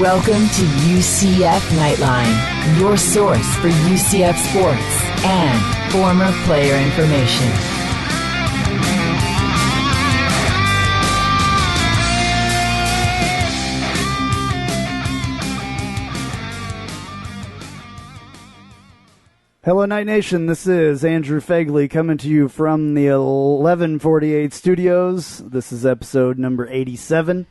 Welcome to UCF Knightline, your source for UCF sports and former player information. Hello, Night Nation. This is Andrew Phegley coming to you from the 1148 studios. This is episode number 87.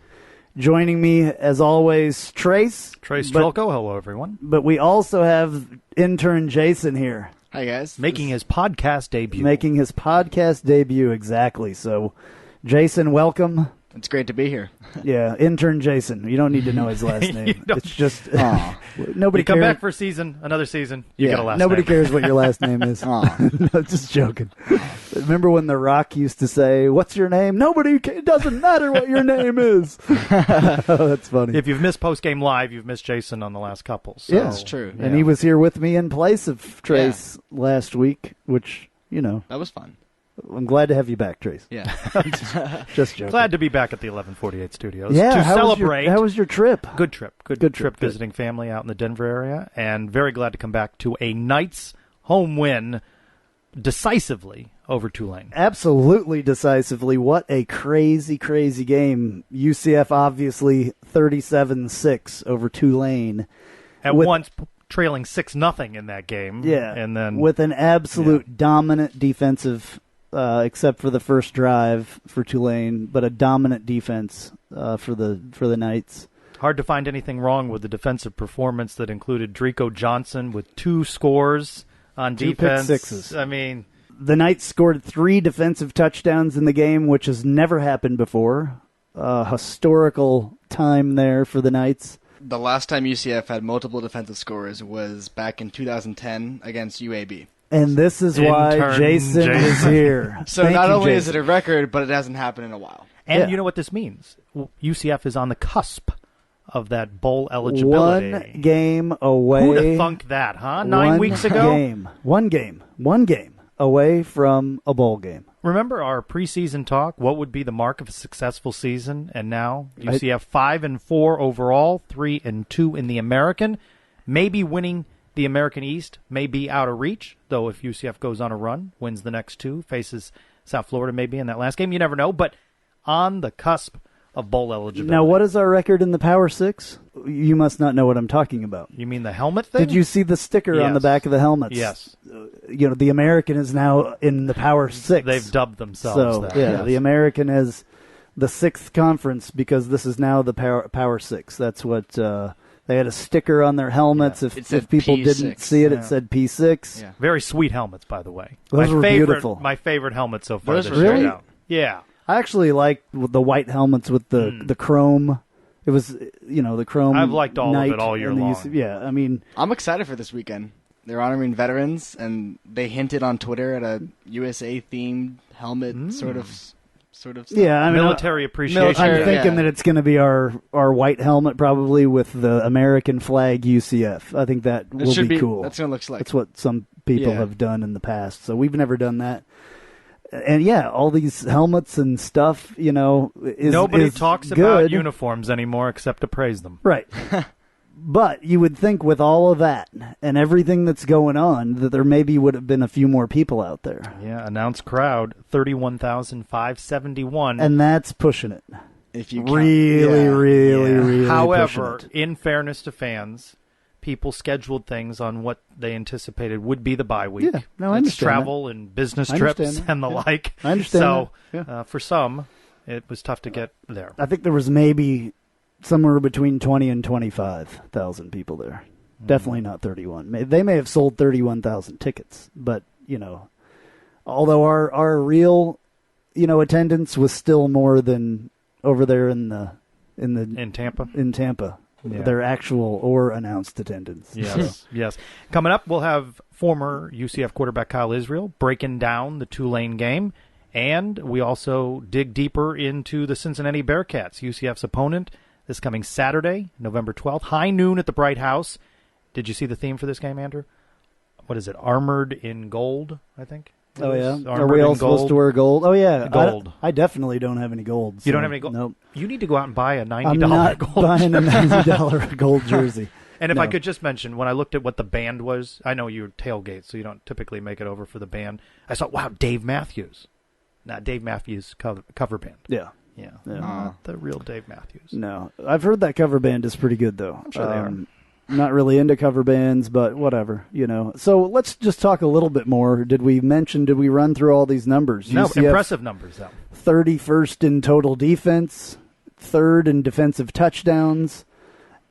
Joining me, as always, Trace. Trylko. Hello, everyone. But we also have intern Jason here. Hi, guys. Making his podcast debut. Exactly. So, Jason, welcome. It's great to be here. Yeah, intern Jason. You don't need to know his last name. It's just nobody. You come back for another season. You get a last nobody name. cares what your last name is. No, just joking. Remember when The Rock used to say, "What's your name?" It doesn't matter what your name is. Oh, that's funny. If you've missed post-game live, you've missed Jason on the last couple. So, yeah, that's true. And he was here with me in place of Trace last week, which, that was fun. I'm glad to have you back, Trace. Yeah. Just joking. Glad to be back at the 1148 studios Yeah, to how celebrate. How was your trip? Good trip. Good trip visiting family out in the Denver area, and very glad to come back to a Knights home win decisively over Tulane. Absolutely decisively. What a crazy, crazy game. UCF obviously 37-6 over Tulane. At once trailing 6-0 in that game. Yeah, and then with an absolute dominant defensive, except for the first drive for Tulane, but a dominant defense for the Knights. Hard to find anything wrong with the defensive performance that included Trylko Johnson with 2 scores on defense. 2 pick sixes. I mean, the Knights scored 3 defensive touchdowns in the game, which has never happened before. Historical time there for the Knights. The last time UCF had multiple defensive scores was back in 2010 against UAB. And this is why Jason is here. So Thank not you, only Jason. is it a record, but it hasn't happened in a while. And you know what this means? UCF is on the cusp of that bowl eligibility. One game away. Who'd have thunk that, huh? 9 weeks ago? One game away from a bowl game. Remember our preseason talk? What would be the mark of a successful season? And now UCF 5-4 overall, 3-2 in the American. Maybe winning the American East may be out of reach, though if UCF goes on a run, wins the next 2, faces South Florida maybe in that last game, you never know. But on the cusp of bowl eligibility. Now, what is our record in the Power 6? You must not know what I'm talking about. You mean the helmet thing? Did you see the sticker on the back of the helmets? Yes. The American is now in the Power 6. They've dubbed themselves that. Yeah, the American is the 6th conference because this is now the Power 6. That's what they had a sticker on their helmets. Yeah. If people didn't see it, it said P6. Yeah. Very sweet helmets, by the way. Those were beautiful. My favorite helmet so far. Those this were year. really? Yeah. I actually like the white helmets with the chrome. It was, the chrome. I've liked all of it all year long. I mean, I'm excited for this weekend. They're honoring veterans, and they hinted on Twitter at a USA-themed helmet sort of stuff. Yeah, I mean, military appreciation. I'm thinking that it's going to be our white helmet probably with the American flag UCF. I think that will be cool. That's what it looks like. That's what some people have done in the past. So we've never done that. And all these helmets and stuff, nobody talks good. about uniforms anymore except to praise them. Right. But you would think with all of that and everything that's going on that there maybe would have been a few more people out there. Yeah, announced crowd 31,571. And that's pushing it. If you really. However, in fairness to fans, people scheduled things on what they anticipated would be the bye week. Yeah, no, I understand travel and business trips and the like. I understand. So that. for some, it was tough to get there. I think there was maybe somewhere between 20 and 25,000 people there. Definitely not 31. They may have sold 31,000 tickets, but although our real attendance was still more than over there in Tampa. In Tampa. Yeah. Their actual or announced attendance. Yes, yes. Coming up, we'll have former UCF quarterback Kyle Israel breaking down the Tulane game, and we also dig deeper into the Cincinnati Bearcats, UCF's opponent, this coming Saturday, November 12th, high noon at the Bright House. Did you see the theme for this game, Andrew? What is it? Armored in Gold, I think, Oh, yeah? Armored Are we all in supposed gold. to wear gold? Oh, yeah. Gold. I definitely don't have any gold. You don't have any gold? Nope. You need to go out and buy a $90 I'm not gold buying a jersey. $90 gold jersey. And if No. I could just mention, when I looked at what the band was, I know you're tailgate, so you don't typically make it over for the band. I saw, wow, Dave Matthews. Not Dave Matthews cover band. Yeah. Yeah, Yeah. not the real Dave Matthews. No. I've heard that cover band is pretty good, though. I'm sure they are. Not really into cover bands, but whatever, So let's just talk a little bit more. Did we run through all these numbers? No, UCF, impressive numbers, though. 31st in total defense, 3rd in defensive touchdowns,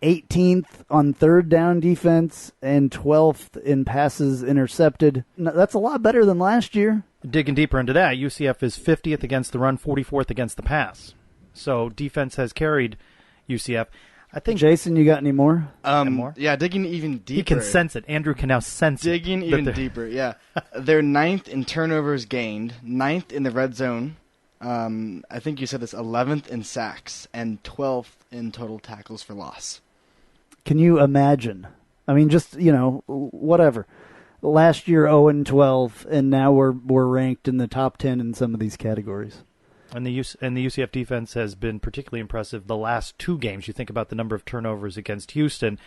18th on third down defense, and 12th in passes intercepted. That's a lot better than last year. Digging deeper into that, UCF is 50th against the run, 44th against the pass. So defense has carried UCF. I think Jason, you got any more? more? Yeah, digging even deeper. He can sense it. Andrew can now sense Digging it. even deeper, yeah. They're 9th in turnovers gained, 9th in the red zone. I think you said this, 11th in sacks, and 12th in total tackles for loss. Can you imagine? I mean, just, whatever. Last year 0-12, and now we're ranked in the top 10 in some of these categories. And the UCF defense has been particularly impressive the last two games. You think about the number of turnovers against Houston.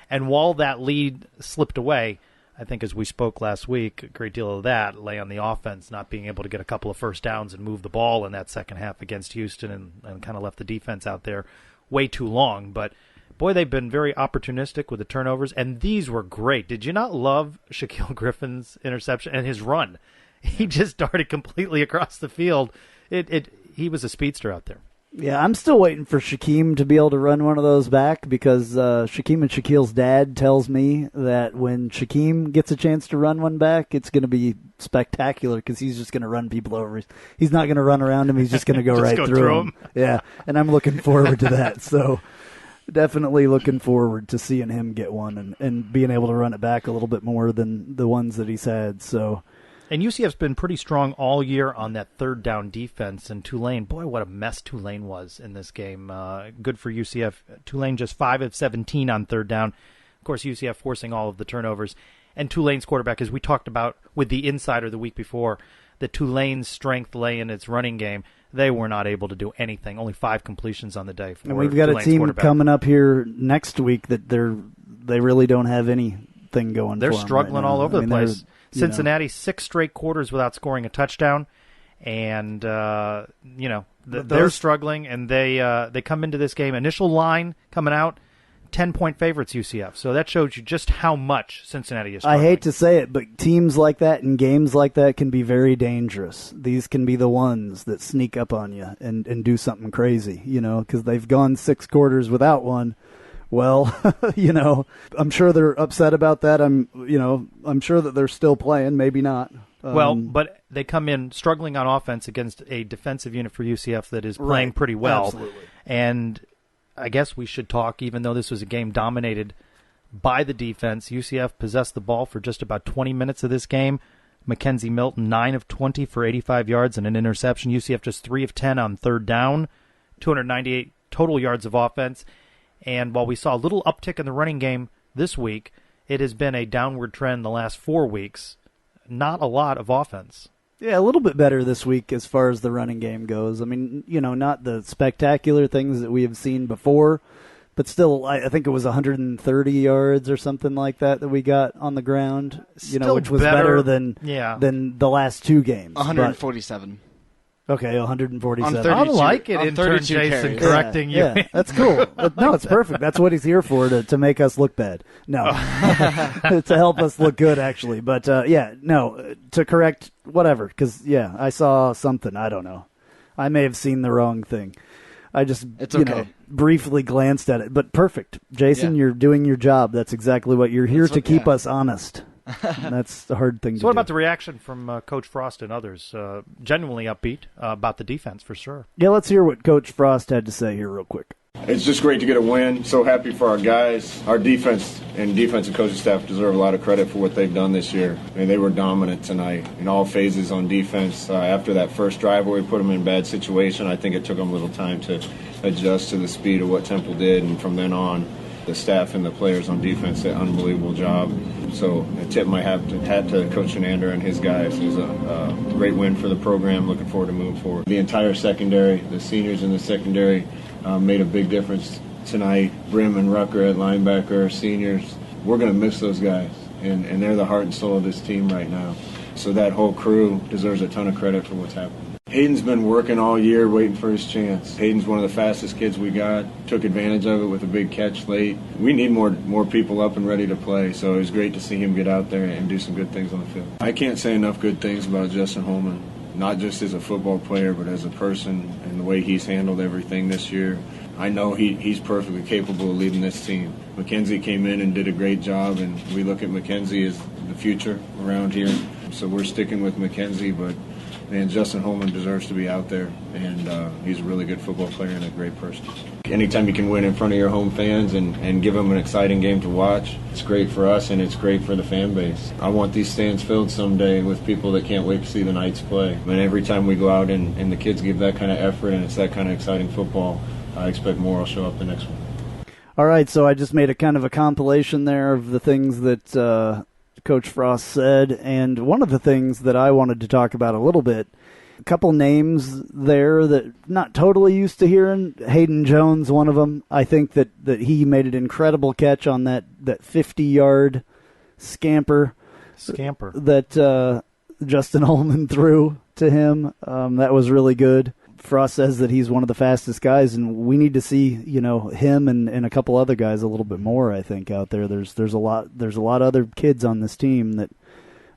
And while that lead slipped away, I think as we spoke last week, a great deal of that lay on the offense, not being able to get a couple of first downs and move the ball in that second half against Houston and kind of left the defense out there way too long. But, boy, they've been very opportunistic with the turnovers, and these were great. Did you not love Shaquille Griffin's interception and his run? He just darted completely across the field. He was a speedster out there. Yeah, I'm still waiting for Shaquem to be able to run one of those back because Shaquem and Shaquille's dad tells me that when Shaquem gets a chance to run one back, it's going to be spectacular because he's just going to run people over. He's not going to run around him. He's just going to go right through them. Yeah, and I'm looking forward to that. So definitely looking forward to seeing him get one and being able to run it back a little bit more than the ones that he's had. So. And UCF's been pretty strong all year on that third down defense. And Tulane, boy, what a mess Tulane was in this game. Good for UCF. Tulane just 5 of 17 on third down. Of course, UCF forcing all of the turnovers. And Tulane's quarterback, as we talked about with the insider the week before, that Tulane's strength lay in its running game. They were not able to do anything. Only 5 completions on the day for And we've got Tulane's a team quarterback. coming up here next week that they really don't have anything going They're for them struggling right now. all over the place. Cincinnati, know. 6 straight quarters without scoring a touchdown. And, they're struggling, and they come into this game. Initial line coming out, 10-point favorites UCF. So that shows you just how much Cincinnati is struggling. I hate to say it, but teams like that and games like that can be very dangerous. These can be the ones that sneak up on you and do something crazy, because they've gone 6 quarters without one. Well, I'm sure they're upset about that. I'm sure that they're still playing, maybe not. But they come in struggling on offense against a defensive unit for UCF that is playing pretty well. Absolutely. And I guess we should talk, even though this was a game dominated by the defense, UCF possessed the ball for just about 20 minutes of this game. Mackenzie Milton, 9 of 20 for 85 yards and an interception. UCF just 3 of 10 on third down, 298 total yards of offense. And while we saw a little uptick in the running game this week, it has been a downward trend the last 4 weeks. Not a lot of offense. Yeah, a little bit better this week as far as the running game goes. I mean, not the spectacular things that we have seen before, but still, I think it was 130 yards or something like that we got on the ground, which was better than the last 2 games. 147. Okay, 147. I like it, on intern 32 Jason, carries. correcting you. Yeah, that's cool. No, it's perfect. That's what he's here for, to make us look bad. No, to help us look good, actually. But, to correct whatever, because, I saw something. I don't know. I may have seen the wrong thing. I just, briefly glanced at it. But perfect. Jason, you're doing your job. That's exactly what you're here to keep us honest. That's the hard thing to do. So what about the reaction from Coach Frost and others? Genuinely upbeat about the defense, for sure. Yeah, let's hear what Coach Frost had to say here real quick. It's just great to get a win. So happy for our guys. Our defense and defensive coaching staff deserve a lot of credit for what they've done this year. I mean, they were dominant tonight in all phases on defense. After that first drive where we put them in a bad situation, I think it took them a little time to adjust to the speed of what Temple did. And from then on, The staff and the players on defense did an unbelievable job. So I tip my hat to Coach Shenander and his guys. It was a great win for the program. Looking forward to moving forward. The entire secondary, the seniors in the secondary, made a big difference tonight. Brim and Rucker at linebacker, seniors. We're going to miss those guys, and they're the heart and soul of this team right now. So that whole crew deserves a ton of credit for what's happened. Hayden's been working all year waiting for his chance. Hayden's one of the fastest kids we got. Took advantage of it with a big catch late. We need more people up and ready to play, so it was great to see him get out there and do some good things on the field. I can't say enough good things about Justin Holman, not just as a football player, but as a person and the way he's handled everything this year. I know he's perfectly capable of leading this team. Mackenzie came in and did a great job, and we look at Mackenzie as the future around here. So we're sticking with Mackenzie, but man, Justin Holman deserves to be out there, and he's a really good football player and a great person. Anytime you can win in front of your home fans and give them an exciting game to watch, it's great for us and it's great for the fan base. I want these stands filled someday with people that can't wait to see the Knights play. And every time we go out and the kids give that kind of effort and it's that kind of exciting football, I expect more will show up the next one. All right, so I just made a kind of a compilation there of the things that Coach Frost said, and one of the things that I wanted to talk about a little bit, a couple names there that not totally used to hearing. Hayden Jones, one of them. I think that he made an incredible catch on that 50-yard scamper that Justin Holman threw to him. That was really good. Frost says that he's one of the fastest guys, and we need to see, him and a couple other guys a little bit more, I think, out there. There's a lot of other kids on this team that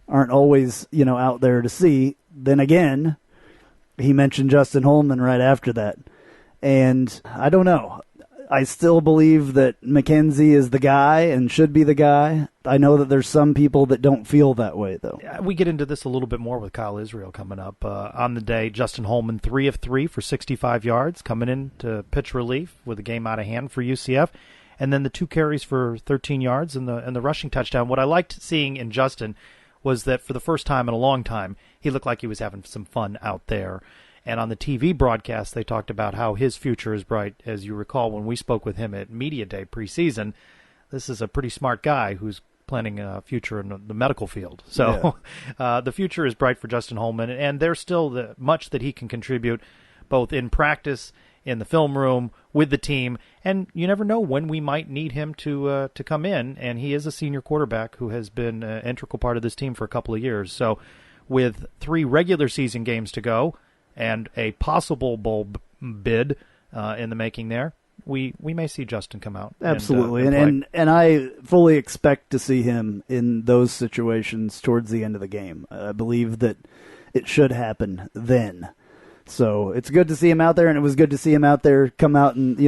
aren't always, out there to see. Then again, he mentioned Justin Holman right after that. And I don't know. I still believe that Mackenzie is the guy and should be the guy. I know that there's some people that don't feel that way, though. We get into this a little bit more with Kyle Israel coming up. On the day, Justin Holman, 3 of 3 for 65 yards, coming in to pitch relief with a game out of hand for UCF. And then the 2 carries for 13 yards and the rushing touchdown. What I liked seeing in Justin was that for the first time in a long time, he looked like he was having some fun out there. And on the TV broadcast, they talked about how his future is bright. As you recall, when we spoke with him at Media Day preseason, this is a pretty smart guy who's planning a future in the medical field. So the future is bright for Justin Holman, and there's still much that he can contribute, both in practice, in the film room, with the team. And you never know when we might need him to come in. And he is a senior quarterback who has been an integral part of this team for a couple of years. So with 3 regular season games to go, and a possible bowl bid in the making there, we may see Justin come out. Absolutely, and I fully expect to see him in those situations towards the end of the game. I believe that it should happen then. So it's good to see him out there, and it was good to see him out there come out and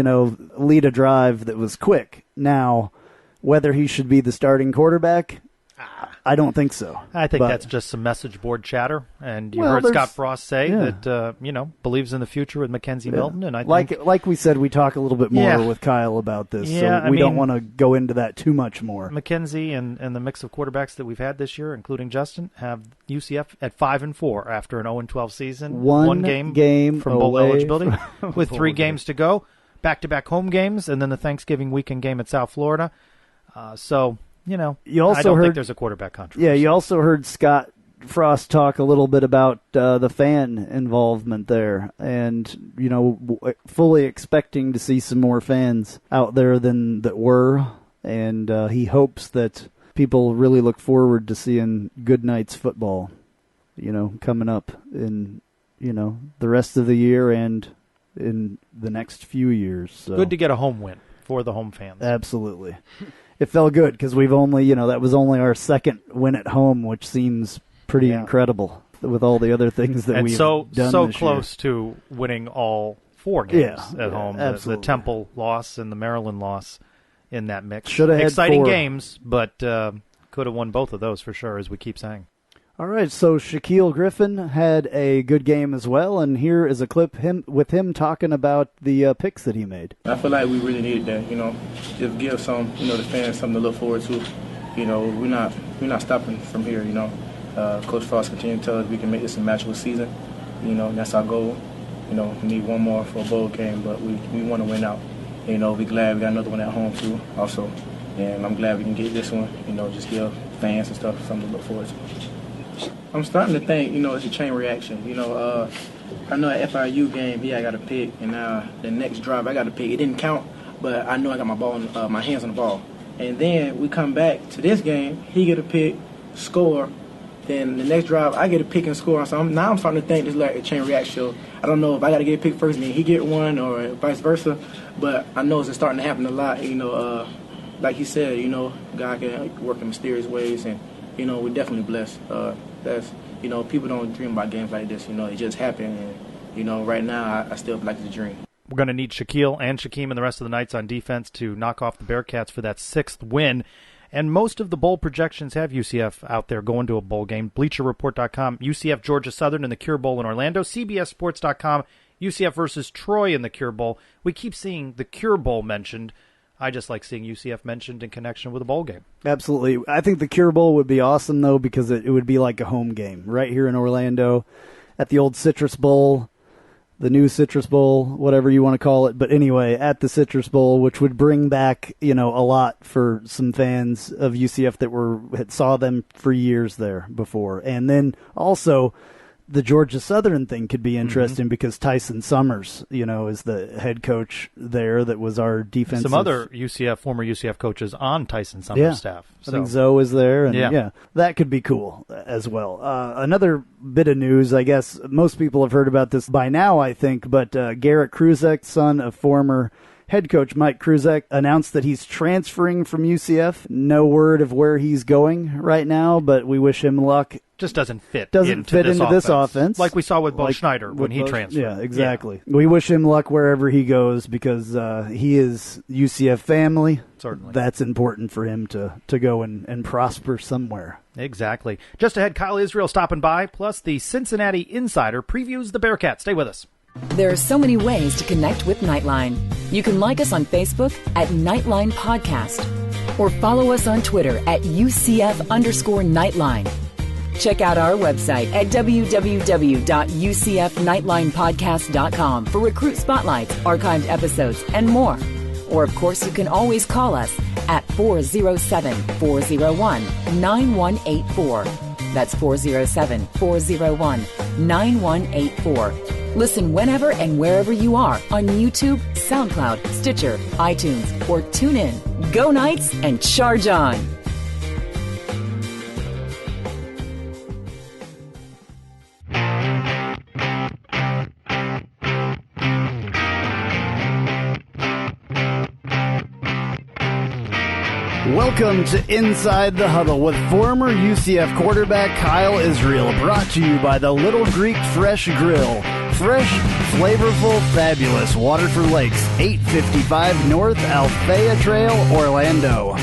lead a drive that was quick. Now, whether he should be the starting quarterback, I don't think so. I think that's just some message board chatter. And you heard Scott Frost say that, believes in the future with Mackenzie Milton. And I think, like we said, we talk a little bit more with Kyle about this. Yeah, so we don't want to go into that too much more. Mackenzie and the mix of quarterbacks that we've had this year, including Justin, have UCF at 5-4 after an 0-12 season. One game from bowl eligibility with 3 games to go. Back-to-back home games, and then the Thanksgiving weekend game at South Florida. You also I don't heard, think there's a quarterback controversy. Yeah, you also heard Scott Frost talk a little bit about the fan involvement there, and fully expecting to see some more fans out there than that were, and he hopes that people really look forward to seeing good Knights football, coming up in the rest of the year and in the next few years. So. Good to get a home win for the home fans. Absolutely. It felt good because we've only, that was only our second win at home, which seems pretty incredible with all the other things that we've done this year. So close to winning all 4 games at home. The Temple loss and the Maryland loss in that mix. Should have had exciting 4 games, but could have won both of those for sure, as we keep saying. All right, so Shaquille Griffin had a good game as well, and here is a clip with him talking about the picks that he made. I feel like we really needed that, just give some, the fans something to look forward to. We're not stopping from here, Coach Frost continued to tell us we can make this a matchable season, and that's our goal. We need one more for a bowl game, but we want to win out. You know, we're glad we got another one at home too, also. And I'm glad we can get this one, you know, just give fans and stuff something to look forward to. I'm starting to think, you know, it's a chain reaction. You know, I know at FIU game, I got a pick, and now the next drive I got a pick. It didn't count, but I know I got my hands on the ball. And then we come back to this game, he get a pick, score. Then the next drive, I get a pick and score. So now I'm starting to think it's like a chain reaction. I don't know if I got to get a pick first and then he get one or vice versa, but I know it's starting to happen a lot. You know, like he said, you know, God can work in mysterious ways, and you know, we're definitely blessed. That's, you know, people don't dream about games like this. You know, it just happened, and you know, right now I still like the dream. We're going to need Shaquille and Shaquem and the rest of the Knights on defense to knock off the Bearcats for that 6th win. And most of the bowl projections have UCF out there going to a bowl game. BleacherReport.com, UCF Georgia Southern in the Cure Bowl in Orlando. CBSSports.com, UCF versus Troy in the Cure Bowl. We keep seeing the Cure Bowl mentioned. I just like seeing UCF mentioned in connection with a bowl game. Absolutely. I think the Cure Bowl would be awesome, though, because it would be like a home game right here in Orlando at the old Citrus Bowl. The new Citrus Bowl, whatever you want to call it. But anyway, at the Citrus Bowl, which would bring back, you know, a lot for some fans of UCF that had saw them for years there before. And then also the Georgia Southern thing could be interesting because Tyson Summers, you know, is the head coach there that was our defensive. Some other former UCF coaches on Tyson Summers' staff. So. I think Zoe is there, and yeah, that could be cool as well. Another bit of news, I guess most people have heard about this by now, I think, but Garrett Kruzek, son of former head coach Mike Kruzek, announced that he's transferring from UCF. No word of where he's going right now, but we wish him luck. Just doesn't fit into this offense. Like we saw with Bo Schneider when he transferred. Yeah, exactly. Yeah. We wish him luck wherever he goes because he is UCF family. Certainly. That's important for him to go and prosper somewhere. Exactly. Just ahead, Kyle Israel stopping by, plus the Cincinnati Insider previews the Bearcats. Stay with us. There are so many ways to connect with Knightline. You can like us on Facebook at Knightline Podcast or follow us on Twitter at UCF_Knightline. Check out our website at www.ucfnightlinepodcast.com for recruit spotlights, archived episodes, and more. Or, of course, you can always call us at 407-401-9184. That's 407-401-9184. Listen whenever and wherever you are on YouTube, SoundCloud, Stitcher, iTunes, or tune in. Go Knights and charge on! Welcome to Inside the Huddle with former UCF quarterback Kyle Israel, brought to you by the Little Greek Fresh Grill. Fresh, flavorful, fabulous. Waterford Lakes, 855 North Althea Trail, Orlando.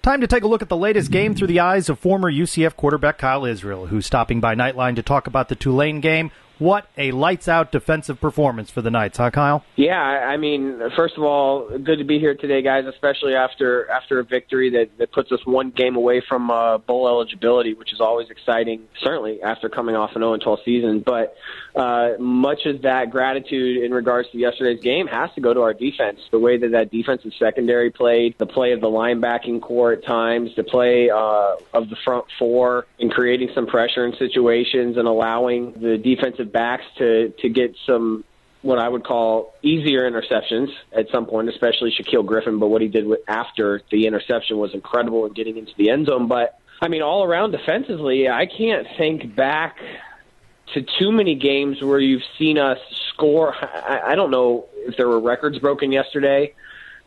Time to take a look at the latest game through the eyes of former UCF quarterback Kyle Israel, who's stopping by Knightline to talk about the Tulane game. What a lights-out defensive performance for the Knights, huh, Kyle? Yeah, I mean, first of all, good to be here today, guys, especially after a victory that puts us one game away from bowl eligibility, which is always exciting, certainly after coming off an 0-12 season. But much of that gratitude in regards to yesterday's game has to go to our defense. The way that defensive secondary played, the play of the linebacking core at times, the play of the front four in creating some pressure in situations and allowing the defensive backs to get some what I would call easier interceptions at some point, especially Shaquille Griffin. But what he did after the interception was incredible in getting into the end zone. But, I mean, all around defensively, I can't think back to too many games where you've seen us score. I don't know if there were records broken yesterday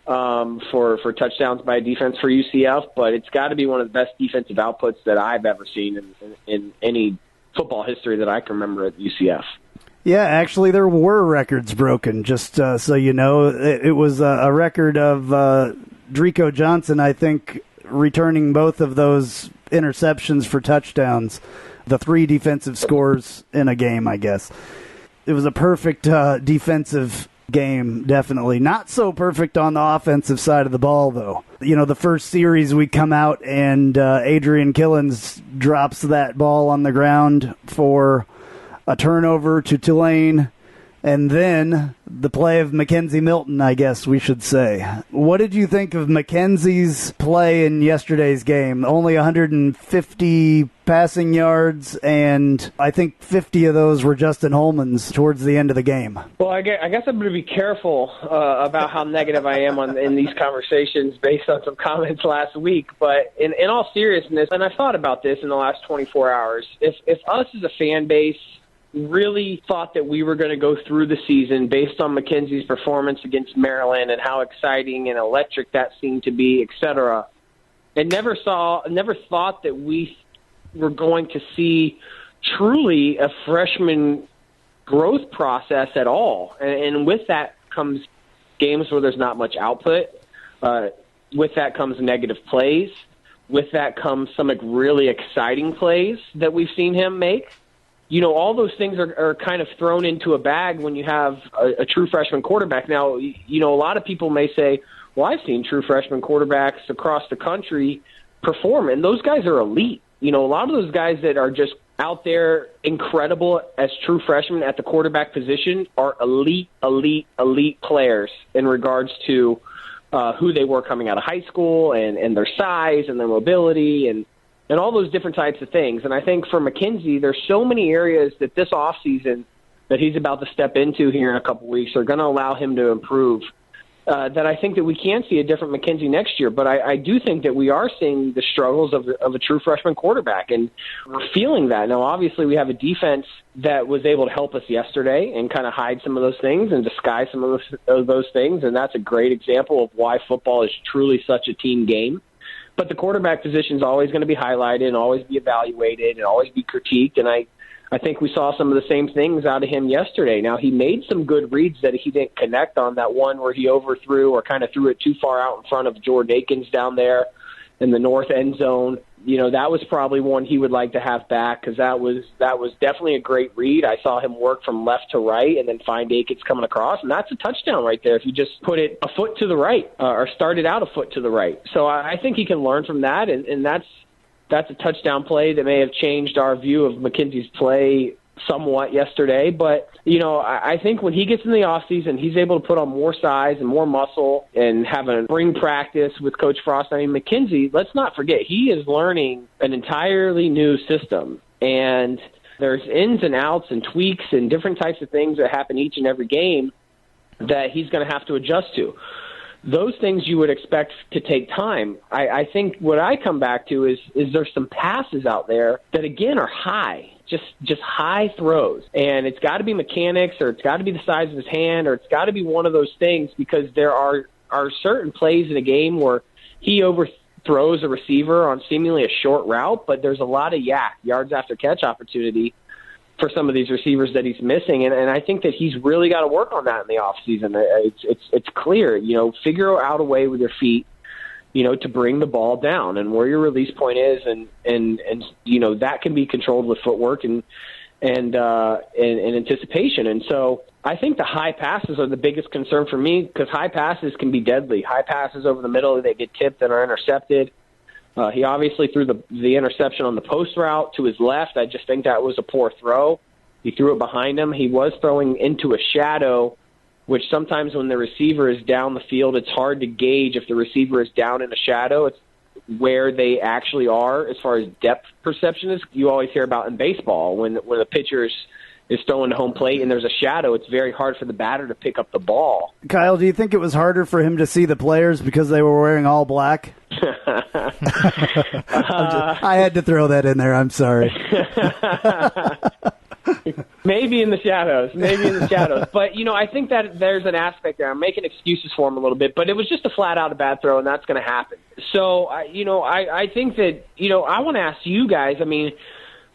for touchdowns by defense for UCF, but it's got to be one of the best defensive outputs that I've ever seen in any football history that I can remember at UCF. Yeah, actually, there were records broken, just so you know. It was a record of Trylko Johnson, I think, returning both of those interceptions for touchdowns, the 3 defensive scores in a game, I guess. It was a perfect defensive game, definitely. Not so perfect on the offensive side of the ball, though. The first series we come out and Adrian Killens drops that ball on the ground for a turnover to Tulane. And then the play of Mackenzie Milton, I guess we should say. What did you think of Mackenzie's play in yesterday's game? Only 150 passing yards, and I think 50 of those were Justin Holman's towards the end of the game. Well, I guess I'm going to be careful about how negative I am in these conversations based on some comments last week. But in all seriousness, and I've thought about this in the last 24 hours, if us as a fan base really thought that we were going to go through the season based on Mackenzie's performance against Maryland and how exciting and electric that seemed to be, etc., and never thought that we were going to see truly a freshman growth process at all. And with that comes games where there's not much output. With that comes negative plays. With that comes some really exciting plays that we've seen him make. All those things are kind of thrown into a bag when you have a true freshman quarterback. Now, a lot of people may say, well, I've seen true freshman quarterbacks across the country perform, and those guys are elite. A lot of those guys that are just out there incredible as true freshmen at the quarterback position are elite players in regards to who they were coming out of high school and their size and their mobility and all those different types of things. And I think for Mackenzie, there's so many areas that this offseason that he's about to step into here in a couple weeks are going to allow him to improve, that I think that we can see a different Mackenzie next year. But I do think that we are seeing the struggles of a true freshman quarterback, and we're feeling that. Now, obviously, we have a defense that was able to help us yesterday and kind of hide some of those things and disguise some of those things, and that's a great example of why football is truly such a team game. But the quarterback position is always going to be highlighted and always be evaluated and always be critiqued. And I think we saw some of the same things out of him yesterday. Now, he made some good reads that he didn't connect on, that one where he overthrew or kind of threw it too far out in front of Jordan Akins down there in the north end zone. That was probably one he would like to have back, because that was definitely a great read. I saw him work from left to right and then find Akins coming across, and that's a touchdown right there if you just put it a foot to the right or started out a foot to the right. So I think he can learn from that, and that's a touchdown play that may have changed our view of Mackenzie's play somewhat yesterday. But, I think when he gets in the offseason, he's able to put on more size and more muscle and have a spring practice with Coach Frost. I mean, Mackenzie, let's not forget, he is learning an entirely new system. And there's ins and outs and tweaks and different types of things that happen each and every game that he's going to have to adjust to. Those things you would expect to take time. I think what I come back to is there's some passes out there that, again, are high. Just high throws. And it's got to be mechanics, or it's got to be the size of his hand, or it's got to be one of those things, because there are certain plays in a game where he overthrows a receiver on seemingly a short route, but there's a lot of yards after catch opportunity for some of these receivers that he's missing. And I think that he's really got to work on that in the offseason. It's clear, figure out a way with your feet, to bring the ball down and where your release point is, and that can be controlled with footwork and anticipation. And so I think the high passes are the biggest concern for me, because high passes can be deadly. High passes over the middle, they get tipped and are intercepted. He obviously threw the interception on the post route to his left. I just think that was a poor throw. He threw it behind him. He was throwing into a shadow, which sometimes when the receiver is down the field, it's hard to gauge if the receiver is down in a shadow. It's where they actually are as far as depth perception is. You always hear about in baseball when the pitcher is throwing to home plate and there's a shadow, it's very hard for the batter to pick up the ball. Kyle, do you think it was harder for him to see the players because they were wearing all black? I had to throw that in there. I'm sorry. Maybe in the shadows. But, I think that there's an aspect there. I'm making excuses for him a little bit, but it was just a flat-out a bad throw, and that's going to happen. So, I think that, I want to ask you guys,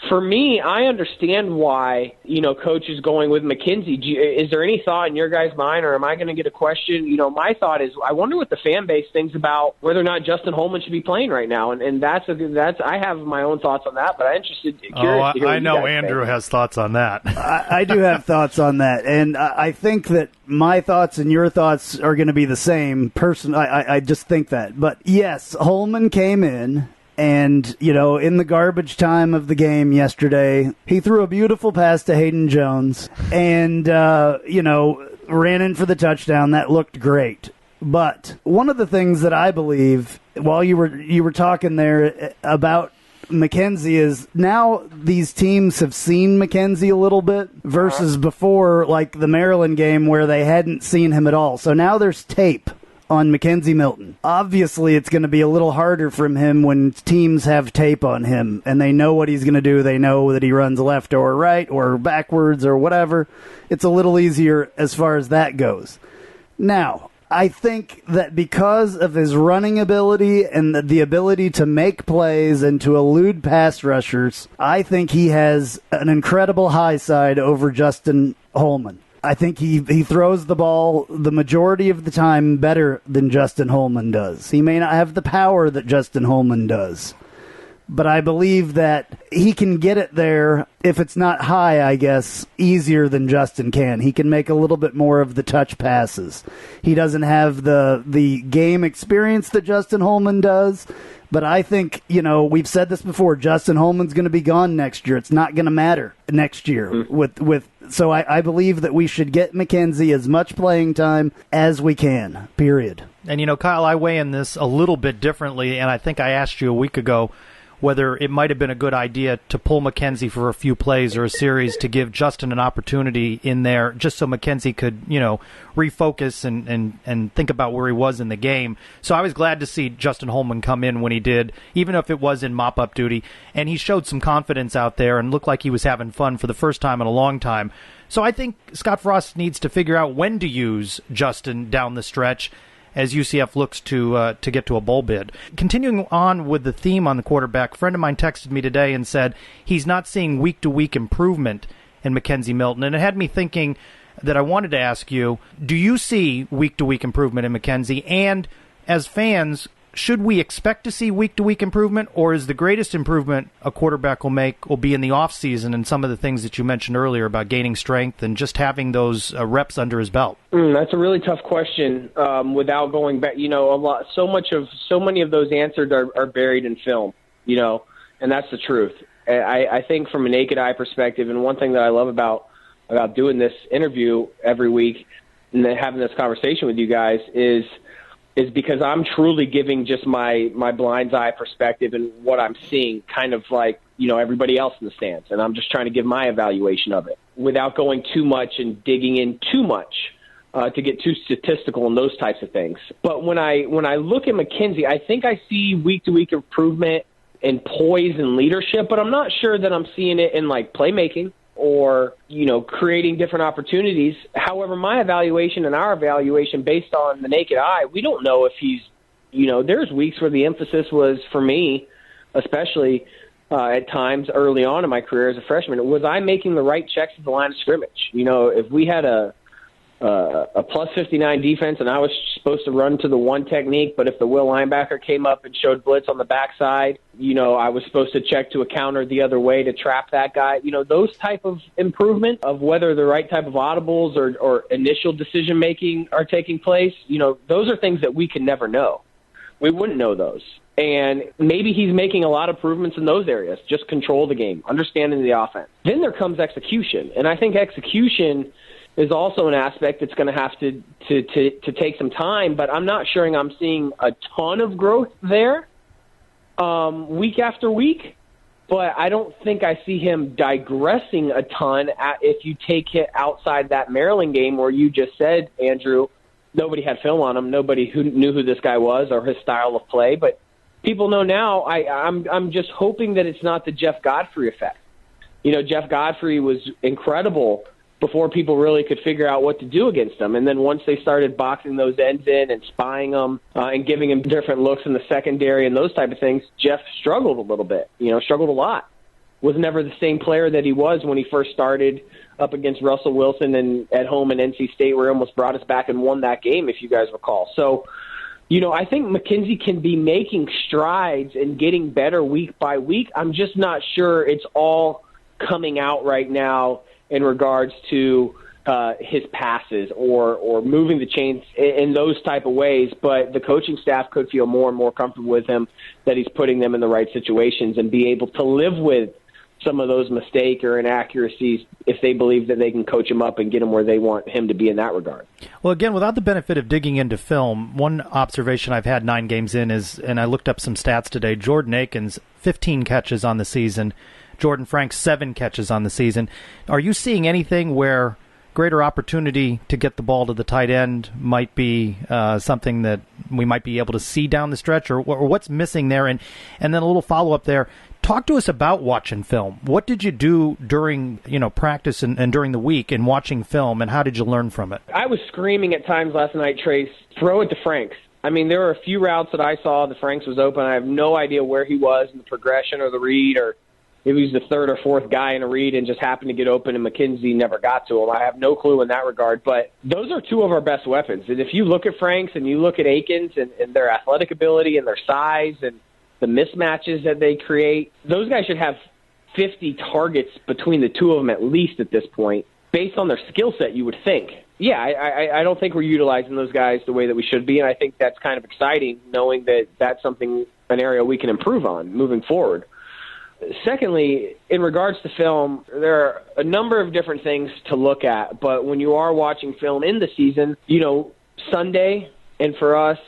For me, I understand why, Coach is going with McKenzie. Is there any thought in your guys' mind, or am I going to get a question? My thought is, I wonder what the fan base thinks about whether or not Justin Holman should be playing right now. And that's I have my own thoughts on that, but I'm curious to hear what I know you guys Andrew think. has thoughts on that. I do have thoughts on that, and I think that my thoughts and your thoughts are going to be the same. I just think that. But yes, Holman came in. And, in the garbage time of the game yesterday, he threw a beautiful pass to Hayden Jones and, ran in for the touchdown. That looked great. But one of the things that I believe, while you were talking there about McKenzie, is now these teams have seen McKenzie a little bit versus before, like the Maryland game where they hadn't seen him at all. So now there's tape on McKenzie Milton. Obviously, it's going to be a little harder from him when teams have tape on him and they know what he's going to do. They know that he runs left or right or backwards or whatever. It's a little easier as far as that goes. Now, I think that because of his running ability and the ability to make plays and to elude pass rushers, I think he has an incredible high side over Justin Holman. I think he throws the ball the majority of the time better than Justin Holman does. He may not have the power that Justin Holman does, but I believe that he can get it there, if it's not high, I guess, easier than Justin can. He can make a little bit more of the touch passes. He doesn't have the game experience that Justin Holman does, but I think, we've said this before, Justin Holman's going to be gone next year. It's not going to matter next year So I believe that we should get McKenzie as much playing time as we can, period. And, Kyle, I weigh in this a little bit differently, and I think I asked you a week ago whether it might have been a good idea to pull McKenzie for a few plays or a series to give Justin an opportunity in there just so McKenzie could, refocus and think about where he was in the game. So I was glad to see Justin Holman come in when he did, even if it was in mop-up duty. And he showed some confidence out there and looked like he was having fun for the first time in a long time. So I think Scott Frost needs to figure out when to use Justin down the stretch as UCF looks to get to a bowl bid. Continuing on with the theme on the quarterback, a friend of mine texted me today and said he's not seeing week-to-week improvement in McKenzie Milton. And it had me thinking that I wanted to ask you, do you see week-to-week improvement in McKenzie? And as fans, should we expect to see week-to-week improvement, or is the greatest improvement a quarterback will be in the offseason and some of the things that you mentioned earlier about gaining strength and just having those reps under his belt? That's a really tough question. Without going back, so many of those answers are buried in film, and that's the truth. I think from a naked eye perspective, and one thing that I love about doing this interview every week and then having this conversation with you guys is because I'm truly giving just my blind's eye perspective and what I'm seeing, kind of like, everybody else in the stands. And I'm just trying to give my evaluation of it without going too much and digging in too much to get too statistical and those types of things. But when I look at McKenzie, I think I see week-to-week improvement in poise and leadership, but I'm not sure that I'm seeing it in, like, playmaking or, creating different opportunities. However, my evaluation and our evaluation based on the naked eye, we don't know if he's, there's weeks where the emphasis was, for me, especially at times early on in my career as a freshman, was I making the right checks at the line of scrimmage? If we had a plus 59 defense and I was supposed to run to the one technique, but if the will linebacker came up and showed blitz on the backside, I was supposed to check to a counter the other way to trap that guy. Those type of improvement of whether the right type of audibles or initial decision making are taking place, those are things that we can never know. We wouldn't know those. And maybe he's making a lot of improvements in those areas. Just control the game, understanding the offense. Then there comes execution. And I think execution is also an aspect that's going to have to take some time, but I'm not sure I'm seeing a ton of growth there week after week, but I don't think I see him digressing a ton if you take it outside that Maryland game where you just said, Andrew, nobody had film on him, nobody who knew who this guy was or his style of play, but people know now. I'm just hoping that it's not the Jeff Godfrey effect. Jeff Godfrey was incredible before people really could figure out what to do against them. And then once they started boxing those ends in and spying them and giving them different looks in the secondary and those type of things, Jeff struggled a little bit, struggled a lot. was never the same player that he was when he first started up against Russell Wilson and at home in NC State, where he almost brought us back and won that game, if you guys recall. So, I think McKenzie can be making strides and getting better week by week. I'm just not sure it's all coming out right now in regards to his passes or moving the chains in those type of ways. But the coaching staff could feel more and more comfortable with him, that he's putting them in the right situations and be able to live with some of those mistakes or inaccuracies if they believe that they can coach him up and get him where they want him to be in that regard. Well, again, without the benefit of digging into film, one observation I've had 9 games in is, and I looked up some stats today, Jordan Akins, 15 catches on the season, Jordan Franks, 7 catches on the season. Are you seeing anything where greater opportunity to get the ball to the tight end might be something that we might be able to see down the stretch, or what's missing there? And then a little follow-up there. Talk to us about watching film. What did you do during practice and during the week in watching film, and how did you learn from it? I was screaming at times last night, Trace, throw it to Franks. I mean, there were a few routes that I saw that Franks was open. I have no idea where he was in the progression or the read, or if he was the third or fourth guy in a read and just happened to get open and McKenzie never got to him. I have no clue in that regard. But those are 2 of our best weapons. And if you look at Franks and you look at Akins and their athletic ability and their size and the mismatches that they create, those guys should have 50 targets between the 2 of them at least at this point, based on their skill set, you would think. Yeah, I don't think we're utilizing those guys the way that we should be, and I think that's kind of exciting, knowing that that's an area we can improve on moving forward. Secondly, in regards to film, there are a number of different things to look at, but when you are watching film in the season, Sunday, and for us,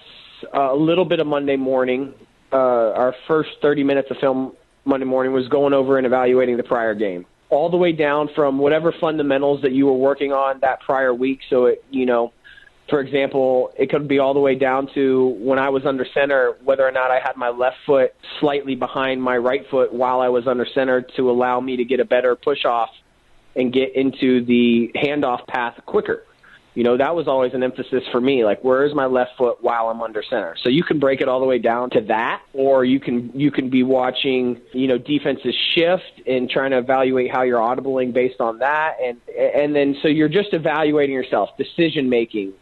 a little bit of Monday morning, our first 30 minutes of film Monday morning was going over and evaluating the prior game, all the way down from whatever fundamentals that you were working on that prior week. So, for example, it could be all the way down to when I was under center, whether or not I had my left foot slightly behind my right foot while I was under center to allow me to get a better push off and get into the handoff path quicker. That was always an emphasis for me, like, where is my left foot while I'm under center? So you can break it all the way down to that, or you can be watching, defenses shift and trying to evaluate how you're audibling based on that. And then so you're just evaluating yourself, decision making.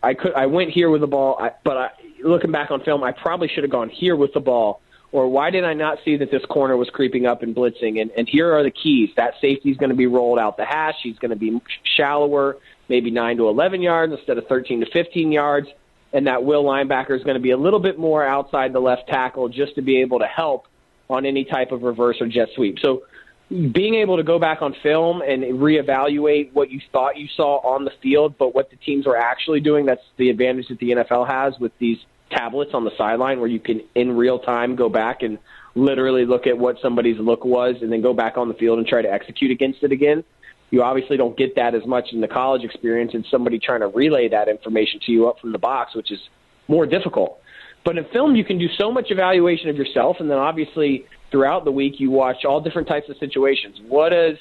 I went here with the ball, but looking back on film, I probably should have gone here with the ball. Or why did I not see that this corner was creeping up and blitzing? And here are the keys. That safety is going to be rolled out the hash. He's going to be shallower, maybe 9 to 11 yards instead of 13 to 15 yards. And that will linebacker is going to be a little bit more outside the left tackle just to be able to help on any type of reverse or jet sweep. So being able to go back on film and reevaluate what you thought you saw on the field, but what the teams were actually doing, that's the advantage that the NFL has with these tablets on the sideline, where you can in real time go back and literally look at what somebody's look was and then go back on the field and try to execute against it again. You obviously don't get that as much in the college experience, and somebody trying to relay that information to you up from the box, which is more difficult. But in film, you can do so much evaluation of yourself, and then obviously throughout the week you watch all different types of situations. What does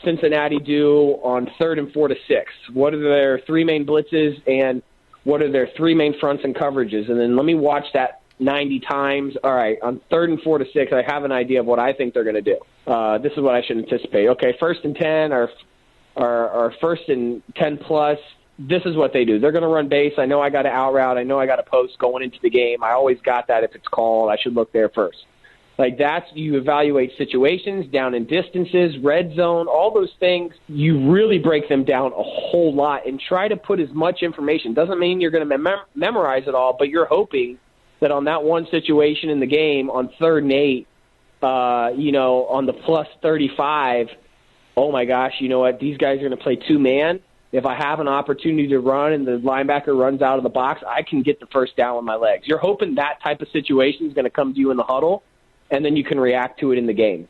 Cincinnati do on 3rd and 4 to 6? What are their 3 main blitzes, and what are their 3 main fronts and coverages? And then let me watch that 90 times. All right, on 3rd and 4 to 6, I have an idea of what I think they're going to do. This is what I should anticipate. Okay, 1st and 10 or 1st and 10 plus. This is what they do. They're going to run base. I know I got to out route. I know I got to post going into the game. I always got that if it's called. I should look there first. Like, that's, you evaluate situations, down in distances, red zone, all those things. You really break them down a whole lot and try to put as much information. Doesn't mean you're going to memorize it all, but you're hoping that on that one situation in the game, on 3rd and 8, on the plus 35, oh my gosh, you know what, these guys are going to play 2-man. If I have an opportunity to run and the linebacker runs out of the box, I can get the first down with my legs. You're hoping that type of situation is going to come to you in the huddle, and then you can react to it in the game.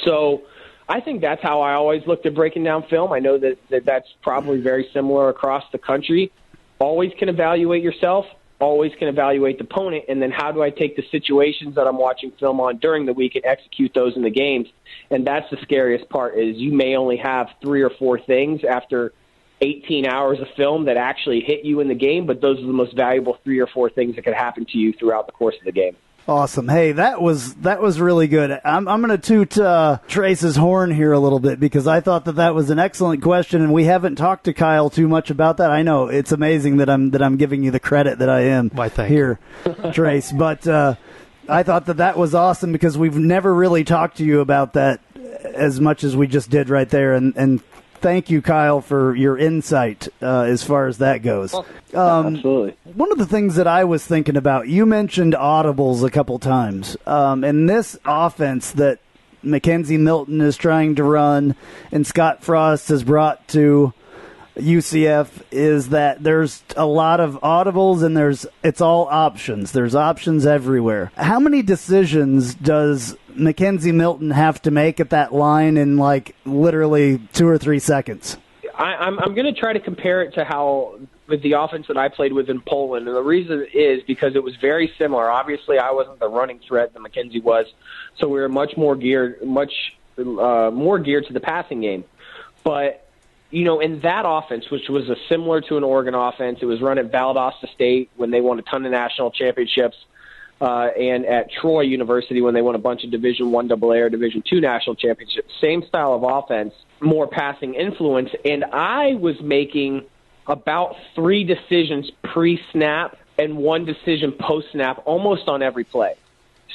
So I think that's how I always looked at breaking down film. I know that's probably very similar across the country. Always can evaluate yourself, always can evaluate the opponent, and then how do I take the situations that I'm watching film on during the week and execute those in the games? And that's the scariest part, is you may only have 3 or 4 things after 18 hours of film that actually hit you in the game, but those are the most valuable 3 or 4 things that could happen to you throughout the course of the game. Awesome. Hey, that was really good. I'm going to toot Trace's horn here a little bit because I thought that was an excellent question, and we haven't talked to Kyle too much about that. I know it's amazing that I'm giving you the credit that I am here, Trace. But I thought that was awesome because we've never really talked to you about that as much as we just did right there, and thank you, Kyle, for your insight as far as that goes. Absolutely. One of the things that I was thinking about, you mentioned audibles a couple times. And this offense that Mackenzie Milton is trying to run and Scott Frost has brought to UCF is that there's a lot of audibles and it's all options. There's options everywhere. How many decisions does Mackenzie Milton have to make at that line in like literally 2 or 3 seconds? I'm going to try to compare it to how with the offense that I played with in Poland, and the reason is because it was very similar. Obviously, I wasn't the running threat that Mackenzie was, so we were much more geared to the passing game. But in that offense, which was similar to an Oregon offense, it was run at Valdosta State when they won a ton of national championships. And at Troy University when they won a bunch of Division I AA or Division II national championships. Same style of offense, more passing influence. And I was making about 3 decisions pre-snap and 1 decision post-snap almost on every play.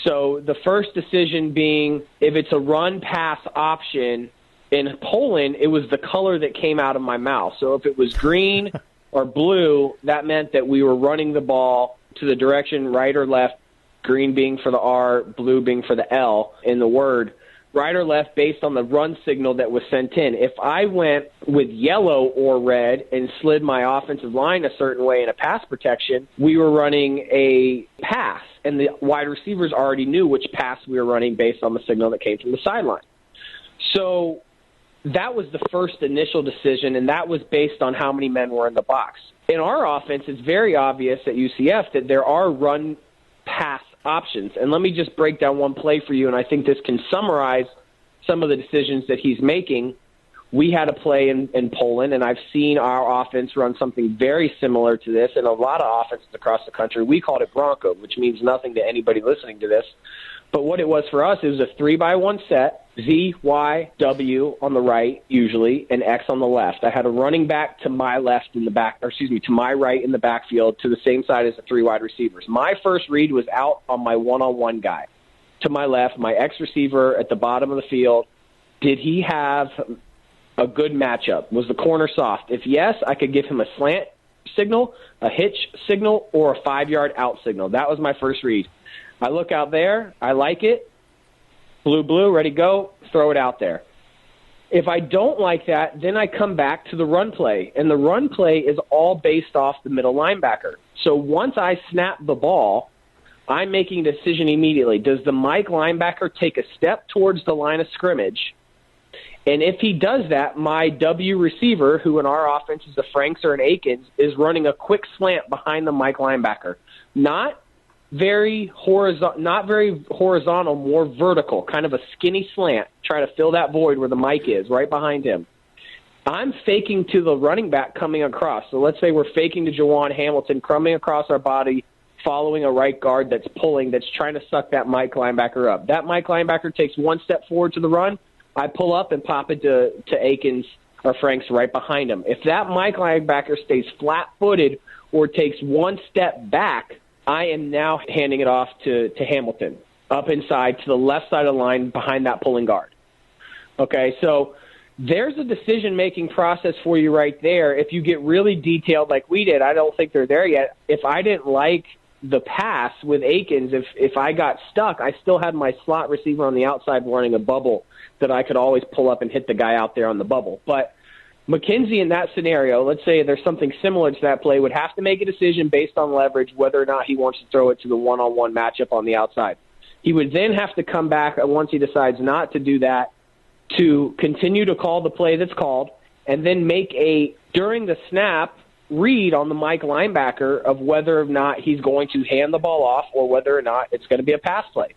So the first decision being if it's a run-pass option, in Poland, it was the color that came out of my mouth. So if it was green or blue, that meant that we were running the ball to the direction right or left, green being for the R, blue being for the L in the word, right or left based on the run signal that was sent in. If I went with yellow or red and slid my offensive line a certain way in a pass protection, we were running a pass, and the wide receivers already knew which pass we were running based on the signal that came from the sideline. So that was the first initial decision, and that was based on how many men were in the box. In our offense, it's very obvious at UCF that there are run-pass options. And let me just break down one play for you, and I think this can summarize some of the decisions that he's making. We had a play in Poland, and I've seen our offense run something very similar to this in a lot of offenses across the country. We called it Bronco, which means nothing to anybody listening to this. But what it was for us, it was a 3-by-1 set, Z, Y, W on the right, usually, and X on the left. I had a running back to my left in the back, to my right in the backfield to the same side as the 3 wide receivers. My first read was out on my one-on-one guy. To my left, my X receiver at the bottom of the field. Did he have a good matchup? Was the corner soft? If yes, I could give him a slant signal, a hitch signal, or a 5-yard out signal. That was my first read. I look out there. I like it. Blue, ready, go. Throw it out there. If I don't like that, then I come back to the run play. And the run play is all based off the middle linebacker. So once I snap the ball, I'm making a decision immediately. Does the Mike linebacker take a step towards the line of scrimmage? And if he does that, my W receiver, who in our offense is a Franks or an Akins, is running a quick slant behind the Mike linebacker. Not very horizontal, more vertical, kind of a skinny slant, try to fill that void where the Mike is, right behind him. I'm faking to the running back coming across. So let's say we're faking to Jawan Hamilton, coming across our body, following a right guard that's pulling, that's trying to suck that Mike linebacker up. That Mike linebacker takes 1 step forward to the run. I pull up and pop it to Akins or Franks right behind him. If that Mike linebacker stays flat-footed or takes 1 step back, I am now handing it off to Hamilton, up inside to the left side of the line behind that pulling guard. Okay, so there's a decision-making process for you right there. If you get really detailed like we did, I don't think they're there yet. If I didn't like the pass with Akins, if I got stuck, I still had my slot receiver on the outside running a bubble that I could always pull up and hit the guy out there on the bubble. But McKenzie in that scenario, let's say there's something similar to that play, would have to make a decision based on leverage whether or not he wants to throw it to the one-on-one matchup on the outside. He would then have to come back once he decides not to do that to continue to call the play that's called and then make a, during the snap, read on the Mike linebacker of whether or not he's going to hand the ball off or whether or not it's going to be a pass play.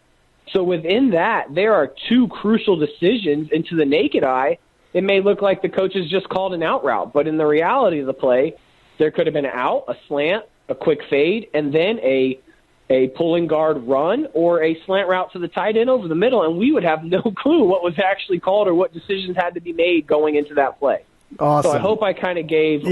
So within that, there are 2 crucial decisions, and to the naked eye, it may look like the coaches just called an out route, but in the reality of the play, there could have been an out, a slant, a quick fade, and then a a pulling guard run or a slant route to the tight end over the middle, and we would have no clue what was actually called or what decisions had to be made going into that play. Awesome. So I hope I kind of gave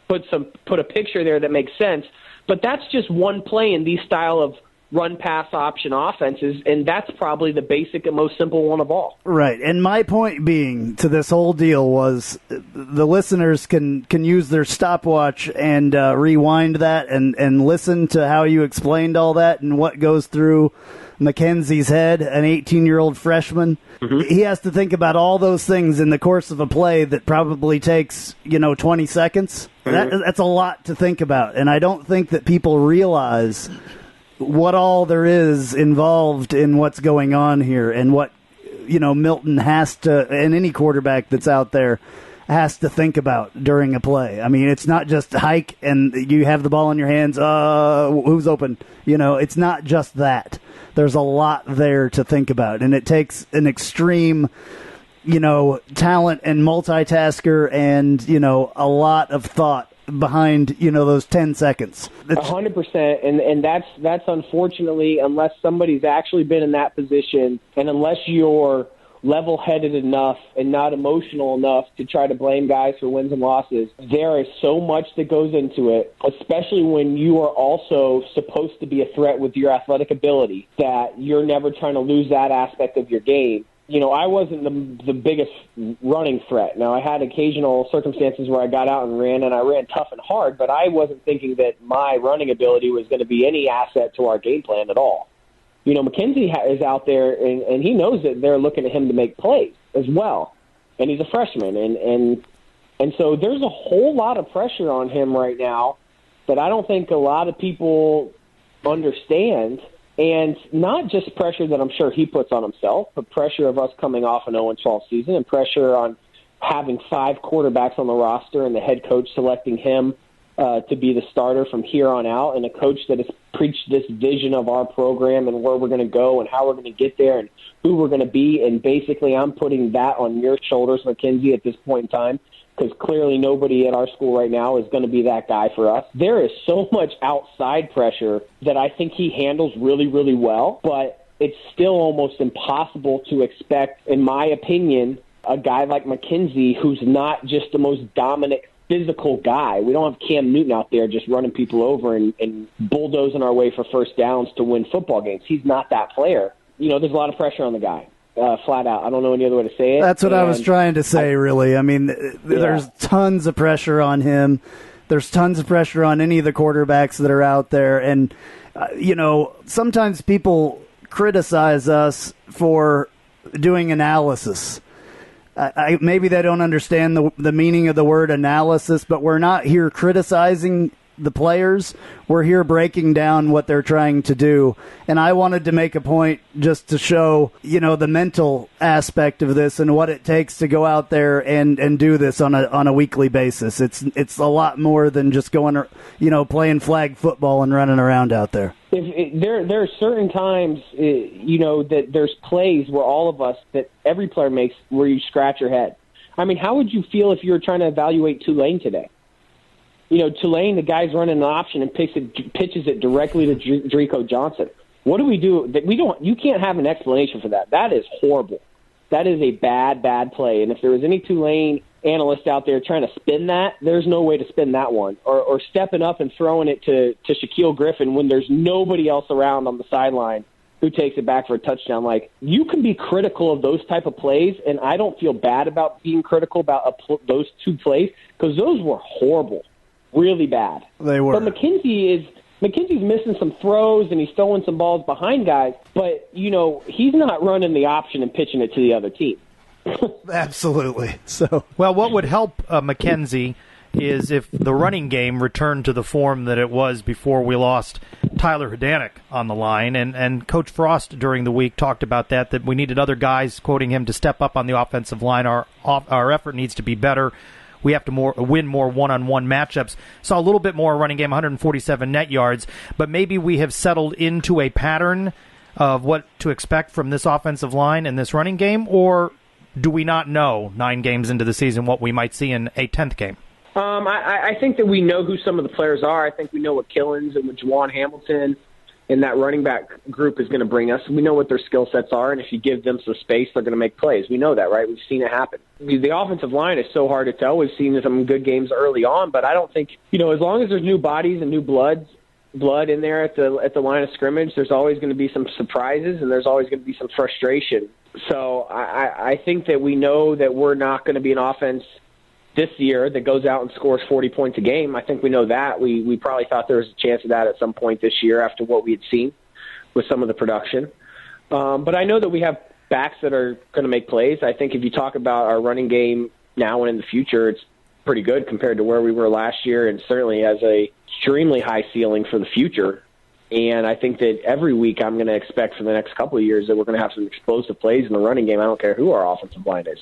put a picture there that makes sense. But that's just one play in these style of run-pass option offenses, and that's probably the basic and most simple one of all. Right, and my point being to this whole deal was the listeners can use their stopwatch and rewind that and listen to how you explained all that and what goes through Mackenzie's head, an 18-year-old freshman. Mm-hmm. He has to think about all those things in the course of a play that probably takes, 20 seconds. Mm-hmm. That's a lot to think about, and I don't think that people realize what all there is involved in what's going on here and what, Milton has to, and any quarterback that's out there has to think about during a play. I mean, it's not just hike and you have the ball in your hands, who's open? It's not just that. There's a lot there to think about, and it takes an extreme, talent and multitasker and, a lot of thought behind, those 10 seconds. 100%, and that's unfortunately, unless somebody's actually been in that position, and unless you're level-headed enough and not emotional enough to try to blame guys for wins and losses, there is so much that goes into it, especially when you are also supposed to be a threat with your athletic ability, that you're never trying to lose that aspect of your game. I wasn't the biggest running threat. Now, I had occasional circumstances where I got out and ran tough and hard, but I wasn't thinking that my running ability was going to be any asset to our game plan at all. Mackenzie is out there, and he knows that they're looking at him to make plays as well, and he's a freshman. And so there's a whole lot of pressure on him right now that I don't think a lot of people understand. And not just pressure that I'm sure he puts on himself, but pressure of us coming off an 0-12 season and pressure on having 5 quarterbacks on the roster and the head coach selecting him to be the starter from here on out, and a coach that has preached this vision of our program and where we're going to go and how we're going to get there and who we're going to be. And basically I'm putting that on your shoulders, Mackenzie, at this point in time, because clearly nobody at our school right now is going to be that guy for us. There is so much outside pressure that I think he handles really, really well, but it's still almost impossible to expect, in my opinion, a guy like Mackenzie who's not just the most dominant physical guy. We don't have Cam Newton out there just running people over and bulldozing our way for first downs to win football games. He's not that player. There's a lot of pressure on the guy. Flat out. I don't know any other way to say it. That's what I was trying to say, really. I mean, there's tons of pressure on him. There's tons of pressure on any of the quarterbacks that are out there. And, sometimes people criticize us for doing analysis. Maybe they don't understand the meaning of the word analysis, but we're not here criticizing the players. We're here breaking down what they're trying to do. And I wanted to make a point just to show, the mental aspect of this and what it takes to go out there and do this on a weekly basis. It's a lot more than just going, playing flag football and running around out there. There are certain times, that there's plays where all of us, that every player makes, where you scratch your head. I mean, how would you feel if you were trying to evaluate Tulane today? Tulane, the guy's running an option and pitches it directly to Trylko Johnson. What do we do? You can't have an explanation for that. That is horrible. That is a bad, bad play. And if there was any Tulane analyst out there trying to spin that, there's no way to spin that one. Or stepping up and throwing it to Shaquille Griffin when there's nobody else around on the sideline who takes it back for a touchdown. Like, you can be critical of those type of plays, and I don't feel bad about being critical about those 2 plays because those were horrible. Really bad. They were. But Mackenzie's missing some throws and he's throwing some balls behind guys, but he's not running the option and pitching it to the other team. Absolutely. So, well, what would help Mackenzie is if the running game returned to the form that it was before we lost Tyler Hdanek on the line, and Coach Frost during the week talked about that we needed other guys, quoting him, to step up on the offensive line. Our effort needs to be better. We have to win more one-on-one matchups. Saw a little bit more running game, 147 net yards, but maybe we have settled into a pattern of what to expect from this offensive line and this running game, or do we not know 9 games into the season what we might see in a 10th game? I think that we know who some of the players are. I think we know what Killens and what Juwan Hamilton and that running back group is going to bring us. We know what their skill sets are, and if you give them some space, they're going to make plays. We know that, right? We've seen it happen. The offensive line is so hard to tell. We've seen some good games early on, but I don't think, as long as there's new bodies and new blood in there at the line of scrimmage, there's always going to be some surprises, and there's always going to be some frustration. So I think that we know that we're not going to be an offense this year that goes out and scores 40 points a game. I think we know that. We probably thought there was a chance of that at some point this year after what we had seen with some of the production. But I know that we have backs that are going to make plays. I think if you talk about our running game now and in the future, it's pretty good compared to where we were last year, and certainly has a extremely high ceiling for the future. And I think that every week I'm going to expect for the next couple of years that we're going to have some explosive plays in the running game. I don't care who our offensive line is.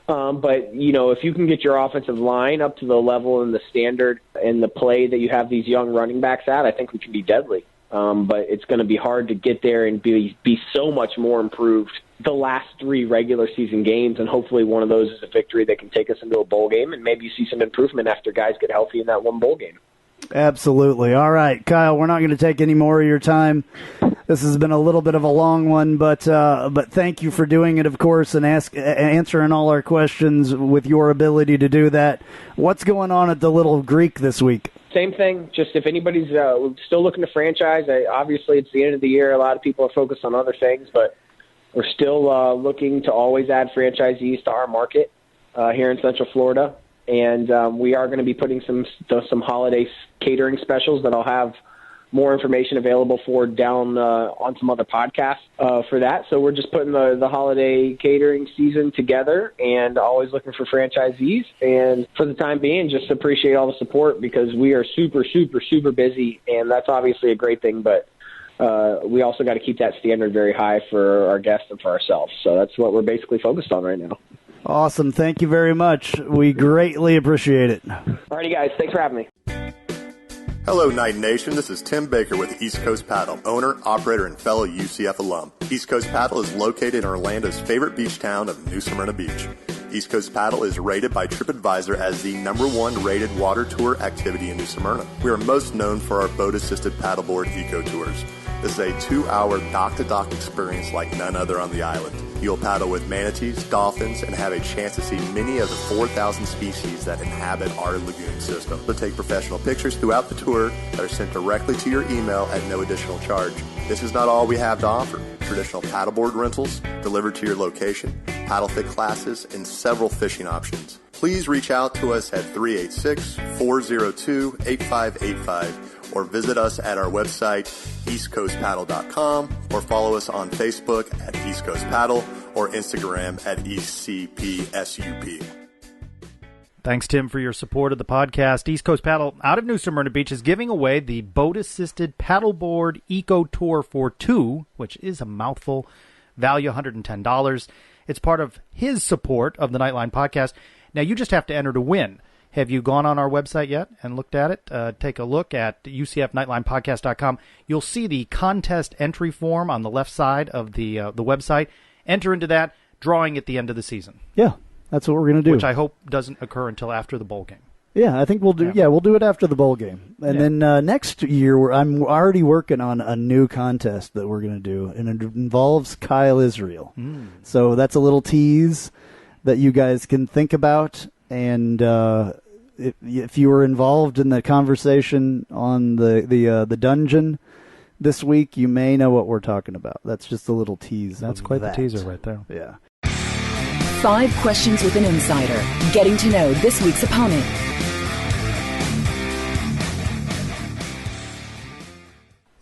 But, if you can get your offensive line up to the level and the standard and the play that you have these young running backs at, I think we can be deadly. But it's going to be hard to get there and be so much more improved the last 3 regular season games, and hopefully one of those is a victory that can take us into a bowl game, and maybe you see some improvement after guys get healthy in that one bowl game. Absolutely. All right, Kyle, we're not going to take any more of your time. This has been a little bit of a long one, but thank you for doing it, of course, and answering all our questions with your ability to do that. What's going on at the Little Greek this week? Same thing. Just if anybody's still looking to franchise, obviously it's the end of the year. A lot of people are focused on other things, but we're still looking to always add franchisees to our market here in Central Florida. And we are going to be putting some holiday catering specials that I'll have more information available for down on some other podcasts for that. So we're just putting the holiday catering season together and always looking for franchisees. And for the time being, just appreciate all the support because we are super, super, super busy, and that's obviously a great thing. But we also got to keep that standard very high for our guests and for ourselves. So that's what we're basically focused on right now. Awesome. Thank you very much. We greatly appreciate it. All righty, guys. Thanks for having me. Hello, Knight Nation. This is Tim Baker with East Coast Paddle, owner, operator, and fellow UCF alum. East Coast Paddle is located in Orlando's favorite beach town of New Smyrna Beach. East Coast Paddle is rated by TripAdvisor as the #1 rated water tour activity in New Smyrna. We are most known for our boat-assisted paddleboard eco tours. This is a 2-hour dock-to-dock experience like none other on the island. You'll paddle with manatees, dolphins, and have a chance to see many of the 4,000 species that inhabit our lagoon system. So take professional pictures throughout the tour that are sent directly to your email at no additional charge. This is not all we have to offer. Traditional paddleboard rentals delivered to your location, paddle fit classes, and several fishing options. Please reach out to us at 386-402-8585 or visit us at our website, eastcoastpaddle.com, or follow us on Facebook at East Coast Paddle or Instagram at ECPSUP. Thanks, Tim, for your support of the podcast. East Coast Paddle out of New Smyrna Beach is giving away the boat-assisted paddleboard eco tour for 2, which is a mouthful, value $110. It's part of his support of the Knightline podcast. Now, you just have to enter to win. Have you gone on our website yet and looked at it? Take a look at UCFKnightlinePodcast.com. You'll see the contest entry form on the left side of the website. Enter into that, drawing at the end of the season. Yeah, that's what we're going to do. Which I hope doesn't occur until after the bowl game. Yeah, I think we'll do. Yeah, we'll do it after the bowl game, and then next year I'm already working on a new contest that we're going to do, and it involves Kyle Israel. So that's a little tease that you guys can think about, and if you were involved in the conversation on the dungeon this week, you may know what we're talking about. That's just a little tease. That's quite the teaser right there. Yeah. 5 questions with an insider. Getting to know this week's opponent.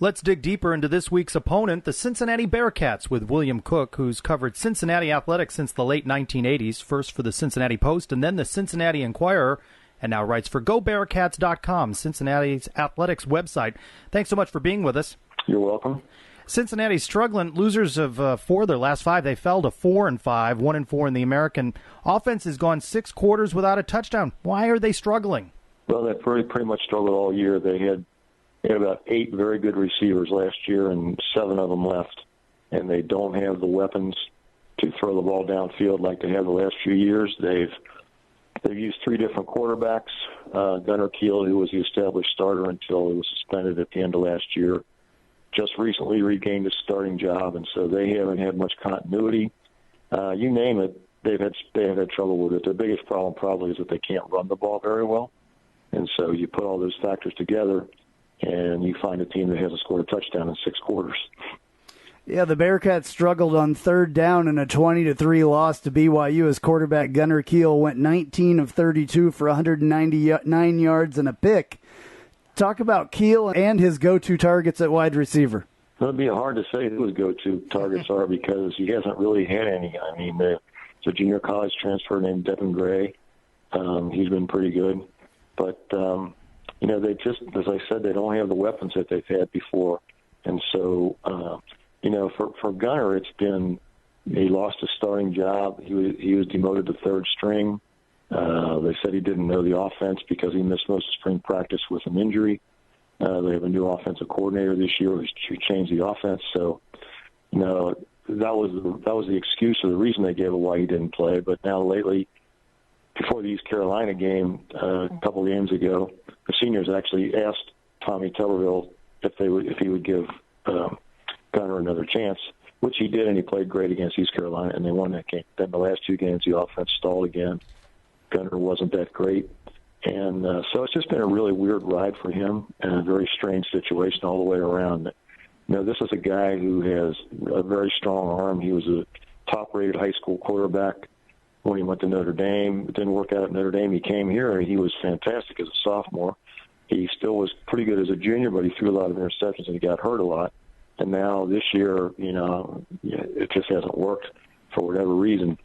Let's dig deeper into this week's opponent, the Cincinnati Bearcats, with William Cook, who's covered Cincinnati athletics since the late 1980s, first for the Cincinnati Post and then the Cincinnati Enquirer, and now writes for GoBearcats.com, Cincinnati's athletics website. Thanks so much for being with us. You're welcome. Cincinnati's struggling, losers of 4 of their last 5. They fell to 4-5, 1-4 in the American. Offense has gone 6 quarters without a touchdown. Why are they struggling? Well, they pretty much struggled all year. They had about 8 very good receivers last year, and 7 of them left. And they don't have the weapons to throw the ball downfield like they have the last few years. They've They've used three different quarterbacks. Gunnar Kiel, who was the established starter until he was suspended at the end of last year, just recently regained his starting job, and so they haven't had much continuity. You name it, they've had trouble with it. Their biggest problem probably is that they can't run the ball very well, and so you put all those factors together, and you find a team that hasn't scored a touchdown in 6 quarters. Yeah, the Bearcats struggled on third down in a 20-3 loss to BYU as quarterback Gunnar Kiel went 19 of 32 for 199 yards and a pick. Talk about Kiel and his go-to targets at wide receiver. It would be hard to say who his go-to targets are because he hasn't really had any. I mean, there's a junior college transfer named Devin Gray. He's been pretty good. But, they just, as I said, they don't have the weapons that they've had before. And so, for Gunnar, it's been he lost his starting job. He was demoted to third string. They said he didn't know the offense because he missed most of spring practice with an injury. They have a new offensive coordinator this year who changed the offense. So, that was the excuse or the reason they gave it why he didn't play. But now lately, before the East Carolina game a couple of games ago, the seniors actually asked Tommy Tuberville if he would give Gunnar another chance, which he did, and he played great against East Carolina, and they won that game. Then the last 2 games, the offense stalled again. Gunnar wasn't that great. And so it's just been a really weird ride for him and a very strange situation all the way around. This is a guy who has a very strong arm. He was a top-rated high school quarterback when he went to Notre Dame. It didn't work out at Notre Dame. He came here, and he was fantastic as a sophomore. He still was pretty good as a junior, but he threw a lot of interceptions, and he got hurt a lot. And now this year, it just hasn't worked for whatever reason.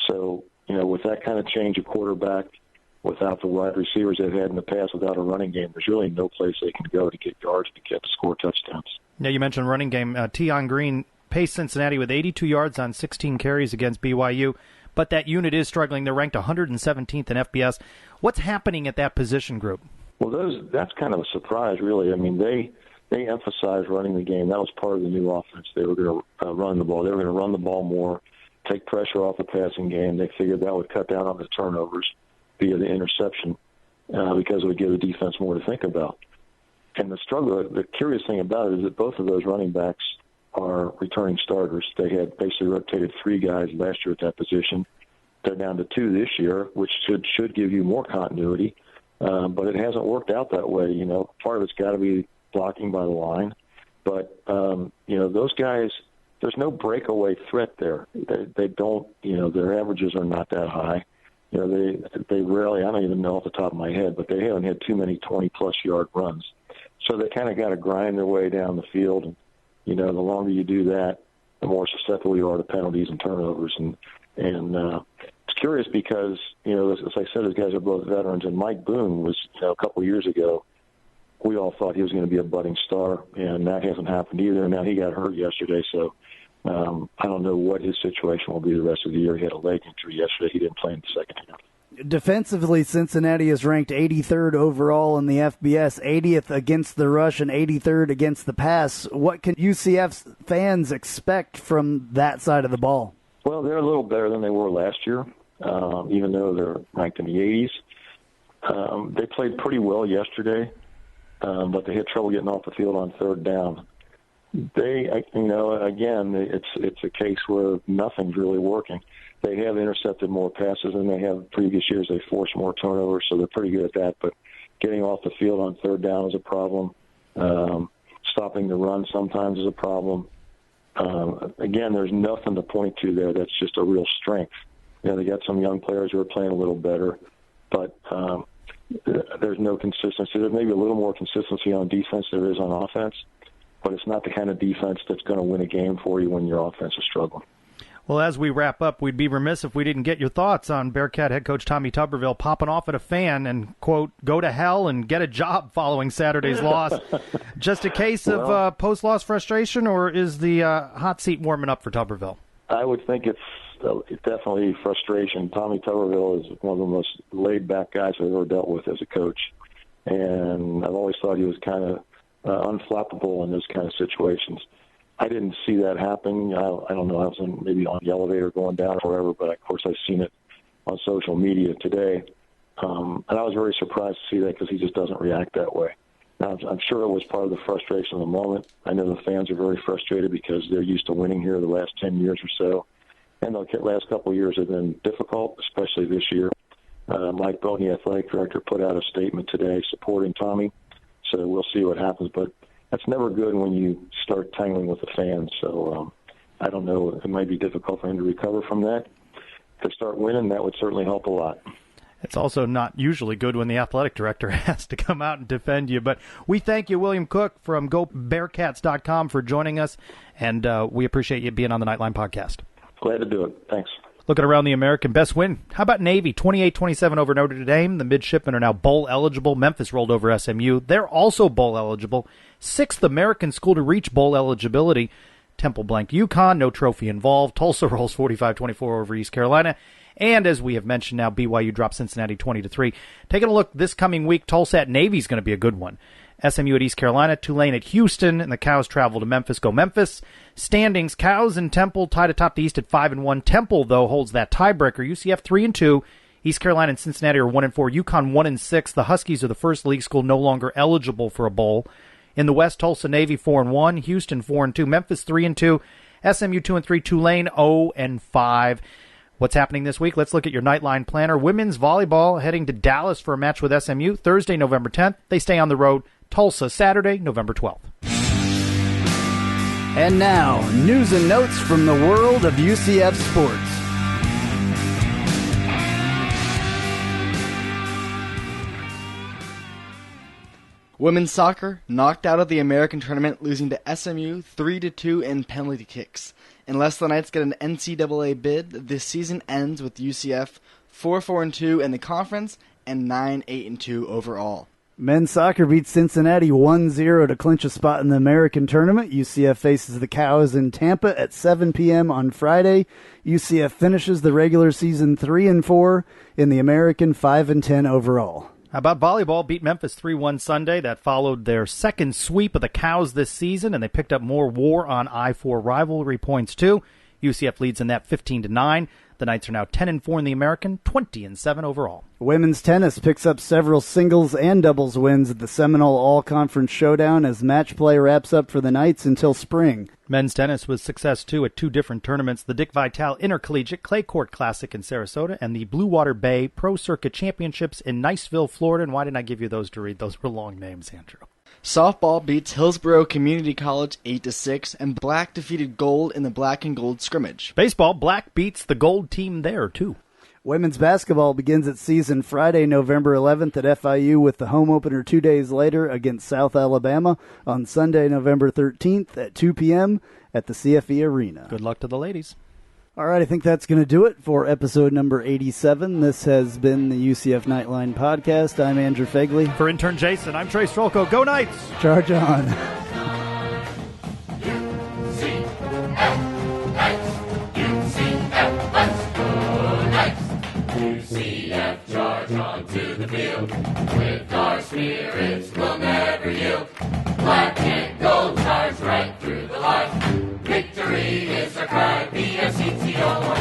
So, with that kind of change of quarterback, without the wide receivers they've had in the past, without a running game, there's really no place they can go to get yards to score touchdowns. Yeah, you mentioned running game. Tion Green paced Cincinnati with 82 yards on 16 carries against BYU, but that unit is struggling. They're ranked 117th in FBS. What's happening at that position group? Well, that's kind of a surprise, really. I mean, they emphasized running the game. That was part of the new offense. They were going to run the ball. They were going to run the ball more, take pressure off the passing game. They figured that would cut down on the turnovers via the interception because it would give the defense more to think about. And the curious thing about it is that both of those running backs are returning starters. They had basically rotated 3 guys last year at that position. They're down to 2 this year, which should give you more continuity. But it hasn't worked out that way. Part of it's got to be blocking by the line. But, those guys, there's no breakaway threat there. They don't, their averages are not that high. They rarely, I don't even know off the top of my head, but they haven't had too many 20-plus yard runs. So they kind of got to grind their way down the field. And, the longer you do that, the more susceptible you are to penalties and turnovers. And it's curious because, as I said, those guys are both veterans. And Mike Boone was, a couple of years ago, we all thought he was going to be a budding star, and that hasn't happened either. Now he got hurt yesterday, so I don't know what his situation will be the rest of the year. He had a leg injury yesterday. He didn't play in the second half. Defensively, Cincinnati is ranked 83rd overall in the FBS, 80th against the rush and 83rd against the pass. What can UCF fans expect from that side of the ball? Well, they're a little better than they were last year, even though they're ranked in the 80s. They played pretty well yesterday, but they had trouble getting off the field on third down. Again, it's a case where nothing's really working. They have intercepted more passes than they have previous years. They forced more turnovers, so they're pretty good at that. But getting off the field on third down is a problem. Stopping the run sometimes is a problem. Again, there's nothing to point to there that's just a real strength. They got some young players who are playing a little better, but there's no consistency. There may be a little more consistency on defense than there is on offense, but it's not the kind of defense that's going to win a game for you when your offense is struggling. Well, as we wrap up, we'd be remiss if we didn't get your thoughts on Bearcat head coach Tommy Tuberville popping off at a fan and, quote, go to hell and get a job following Saturday's loss. Just a case of post-loss frustration, or is the hot seat warming up for Tuberville? I would think it's definitely frustration. Tommy Tuberville is one of the most laid-back guys I've ever dealt with as a coach, and I've always thought he was kind of unflappable in those kind of situations. I didn't see that happen. I don't know. I was maybe on the elevator going down or whatever, but of course I've seen it on social media today. And I was very surprised to see that because he just doesn't react that way. Now, I'm sure it was part of the frustration of the moment. I know the fans are very frustrated because they're used to winning here the last 10 years or so. And the last couple of years have been difficult, especially this year. Mike Boney, athletic director, put out a statement today supporting Tommy. So we'll see what happens. But that's never good when you start tangling with the fans. So I don't know. It might be difficult for him to recover from that. If they start winning, that would certainly help a lot. It's also not usually good when the athletic director has to come out and defend you. But we thank you, William Cook from GoBearcats.com, for joining us, and we appreciate you being on the Knightline podcast. Glad to do it. Thanks. Looking around the American, best win. How about Navy? 28-27 over Notre Dame. The midshipmen are now bowl eligible. Memphis rolled over SMU. They're also bowl eligible. 6th American school to reach bowl eligibility. Temple blanked UConn. No trophy involved. Tulsa rolls 45-24 over East Carolina. And as we have mentioned now, BYU drops Cincinnati 20-3. Taking a look this coming week, Tulsa at Navy is going to be a good one. SMU at East Carolina, Tulane at Houston, and the Cows travel to Memphis. Go Memphis. Standings, Cows and Temple tied atop the East at 5-1. Temple, though, holds that tiebreaker. UCF 3-2. East Carolina and Cincinnati are 1-4. UConn 1-6. The Huskies are the first league school no longer eligible for a bowl. In the West, Tulsa Navy 4-1. Houston 4-2. Memphis 3-2. SMU 2-3. Tulane 0-5. What's happening this week? Let's look at your Knightline planner. Women's volleyball heading to Dallas for a match with SMU Thursday, November 10th. They stay on the road. Tulsa, Saturday, November 12th. And now, news and notes from the world of UCF sports. Women's soccer knocked out of the American tournament, losing to SMU 3-2 in penalty kicks. Unless the Knights get an NCAA bid, this season ends with UCF 4-4-2 in the conference and 9-8-2 overall. Men's soccer beats Cincinnati 1-0 to clinch a spot in the American tournament. UCF faces the Cows in Tampa at 7 p.m. on Friday. UCF finishes the regular season 3-4 in the American, 5-10 overall. How about volleyball? Beat Memphis 3-1 Sunday. That followed their second sweep of the Cows this season, and they picked up more War on I-4 rivalry points, too. UCF leads in that 15-9. The Knights are now 10-4 in the American, 20-7 overall. Women's tennis picks up several singles and doubles wins at the Seminole All-Conference Showdown as match play wraps up for the Knights until spring. Men's tennis was success, too, at two different tournaments, the Dick Vitale Intercollegiate Clay Court Classic in Sarasota and the Blue Water Bay Pro Circuit Championships in Niceville, Florida. And why didn't I give you those to read? Those were long names, Andrew. Softball beats Hillsborough Community College 8-6, and Black defeated Gold in the Black and Gold scrimmage. Baseball, Black beats the Gold team there, too. Women's basketball begins its season Friday, November 11th at FIU with the home opener 2 days later against South Alabama on Sunday, November 13th at 2 p.m. at the CFE Arena. Good luck to the ladies. All right, I think that's going to do it for episode number 87. This has been the UCF Knightline podcast. I'm Andrew Phegley. For intern Jason, I'm Trace Trylko. Go Knights! Charge on. UCF, charge on to the field. With our spirits, we'll never yield. Black and gold stars right through the line. Victory is our cry. BSCTO,